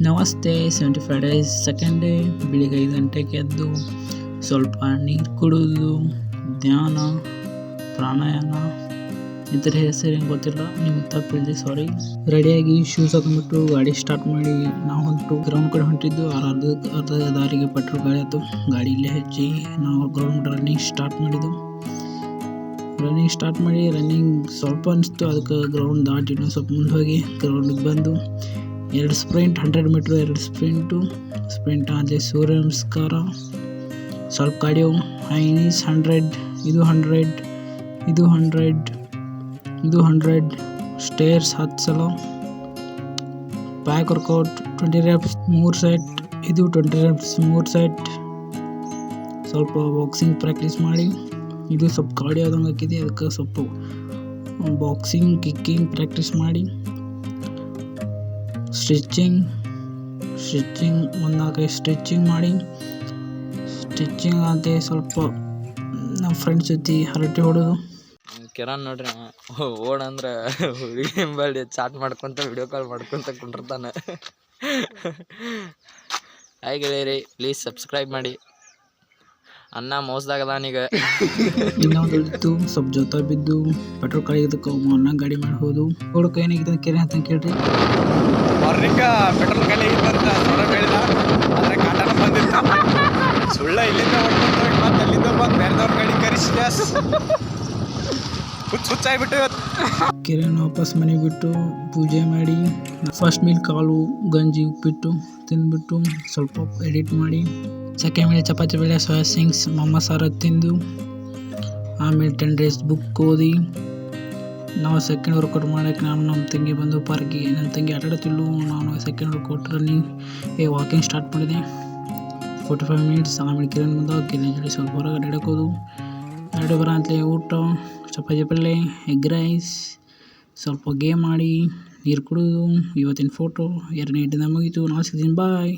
ನಮಸ್ತೆ. 75 days second day. ಬೆಳಿಗ್ಗೆ 5 ಗಂಟೆಗೆ ಎದ್ದು ಸ್ವಲ್ಪ ನೀರು ಕುಡಿದು ಧ್ಯಾನ, ಪ್ರಾಣಾಯಾಮ, ಇದರ ಹೆಸರು ಏನು ಗೊತ್ತಿಲ್ಲ, ನಿಮ್ಗೆ ತಪ್ಪಿದೆ, ಸಾರಿ. ರೆಡಿಯಾಗಿ ಶೂಸ್ ಹಾಕೊಂಡ್ಬಿಟ್ಟು ಗಾಡಿ ಸ್ಟಾರ್ಟ್ ಮಾಡಿ ನಾವು ಹೊಂಟು ಗ್ರೌಂಡ್ ಕಡೆ ಹೊಂಟಿದ್ದು. ಅರ್ಧ ದಾರಿಗೆ ಪೆಟ್ರೋಲ್ ಗಾಡಿ ಆಯ್ತು, ಗಾಡಿ ಇಲ್ಲೇ ಹಚ್ಚಿ ನಾವು ಗ್ರೌಂಡ್ ರನ್ನಿಂಗ್ ಸ್ಟಾರ್ಟ್ ಮಾಡಿದ್ದು. ರನ್ನಿಂಗ್ ಸ್ವಲ್ಪ ಅನಿಸ್ತು, ಅದಕ್ಕೆ ಗ್ರೌಂಡ್ ದಾಟಿ ಇನ್ನೊಂದು ಸ್ವಲ್ಪ ಮುಂದೆ ಹೋಗಿ ಗ್ರೌಂಡಿಗೆ ಬಂದು 2 ಸ್ಪ್ರಿಂಟ್, 100 ಮೀಟ್ರ್ 2 ಸ್ಪ್ರಿಂಟ್ ಆದರೆ ಸೂರ್ಯ ನಮಸ್ಕಾರ, ಸ್ವಲ್ಪ ಕಾರ್ಡಿಯೋ, ಹೈನೀಸ್ 100, ಇದು 100 ಸ್ಟೇರ್ಸ್ 10 ಸಲ, ಬ್ಯಾಕ್ ವರ್ಕೌಟ್ 20 reps 3 ಸೆಟ್, ಇದು 20 reps 3 ಸೆಟ್. ಸ್ವಲ್ಪ ಬಾಕ್ಸಿಂಗ್ ಪ್ರಾಕ್ಟೀಸ್ ಮಾಡಿ, ಇದು ಸ್ವಲ್ಪ ಕಾರ್ಡಿಯೋ ಆದಂಗೆ ಹಾಕಿದೆ, ಅದಕ್ಕೆ ಸ್ವಲ್ಪ ಬಾಕ್ಸಿಂಗ್ ಕಿಕ್ಕಿಂಗ್ ಪ್ರಾಕ್ಟೀಸ್ ಮಾಡಿ. ಸ್ಟಿಚಿಂಗ್ ಒಂದು 4-5 ಸ್ಟಿಚಿಂಗ್ ಮಾಡಿ. ಸ್ಟಿಚಿಂಗ್ ಆದ ಸ್ವಲ್ಪ ನಮ್ಮ ಫ್ರೆಂಡ್ಸ್ ಜೊತೆ ಹರಟೆ ಹೊಡೋದು. ಕಿರಣ್ ನೋಡ್ರಿ, ಓಡಂದ್ರೆ ಹುಡುಗಿ ಹಿಂಬಾಡಿ ಚಾಟ್ ಮಾಡ್ಕೊಂತ ವಿಡಿಯೋ ಕಾಲ್ ಮಾಡ್ಕೊಂತ ಕುಂಡಿರ್ತಾನೆ. ಹಾಯ್ ಗೆಳೆಯರಿ, ಪ್ಲೀಸ್ ಸಬ್ಸ್ಕ್ರೈಬ್ ಮಾಡಿ. ಅನ್ನ ಮೋಸದಾಗದಾನೀಗ. ಇನ್ನೊಂದು ಸ್ವಲ್ಪ ಜೊತೆ ಬಿದ್ದು ಪೆಟ್ರೋಲ್ ಕಾಯಿದಕ್ಕೆ ಅನ್ನ ಗಾಡಿ ಮಾಡಿ ಹೋದು. ಹುಡುಕ ಏನಾಗಿದೆ ಕೆರೆ ಅಂತ ಕೇಳ್ರಿ. ಮಾರ್ನಿಂಗ್ ಪೆಟ್ರೋಲ್ ಖಾಲಿ ಆಗಿತ್ತಂತ ಸೌರ ಹೇಳಿದ, ಆದರೆ ಕಾಟನ ಬಂದಿಲ್ಲ. ಸುಳ್ಳ ಇಲ್ಲಿಂದ ಹೊಡ್ಕೊಂಡು ಮತ್ತೆ ಅಲ್ಲಿಂದ ಬಂದು ಬೇರೆದವ್ರ ಗಾಡಿ ಕರೆಸಿದ. ಹುಚ್ಚಾಗ್ಬಿಟ್ಟು ಕೆರೆನ ವಾಪಸ್ ಮನೆಗೆ ಬಿಟ್ಟು ಪೂಜೆ ಮಾಡಿ ಫಸ್ಟ್ ಮೀಲ್ ಕಾಳು, ಗಂಜಿ, ಉಪ್ಪಿಟ್ಟು ತಿಂದ್ಬಿಟ್ಟು ಸ್ವಲ್ಪ ಎಡಿಟ್ ಮಾಡಿ, ಸೆಕೆಂಡ್ ಮೇಲೆ ಚಪಾತಿ ಬೇಳೆ, ಸೋಯಾ ಸಿಂಗ್ಸ್, ಸಾರ ತಿಂದು ಆಮೇಲೆ 10 days ಬುಕ್ ಓದಿ ನಾವು ಸೆಕೆಂಡ್ ವರ್ಕೌಟ್ ಮಾಡೋಕ್ಕೆ ನಮ್ಮ ತಂಗಿ ಬಂದು ಪಾರ್ಕಿಗೆ. ನನ್ನ ತಂಗಿ ಆಟಾಡ್ತಿಲ್ಲು, ನಾನು second workout running walking start ಮಾಡಿದೆ 45 minutes. ಆಮೇಲೆ ಕಿರಣ್ ಬಂದ, ಕಿರಣ್ ಜೊತೆ ಸ್ವಲ್ಪ ಹೊರಗೆ ಅಡ್ಡಾಡೋದು, ಬರ ಅಂತಲೇ ಊಟ, ಚಪಾತಿ ಪಲ್ಯ, ಎಗ್ ರೈಸ್, ಸ್ವಲ್ಪ ಗೇಮ್ ಮಾಡಿ, ನೀರು ಕುಡಿದು. ಇವತ್ತಿನ ಫೋಟೋ 2 ನಿಮಿಷದಿಂದ ಮುಗೀತು. ನಾಳೆ ಸಿಗ್ತೀನಿ, ಬಾಯ್.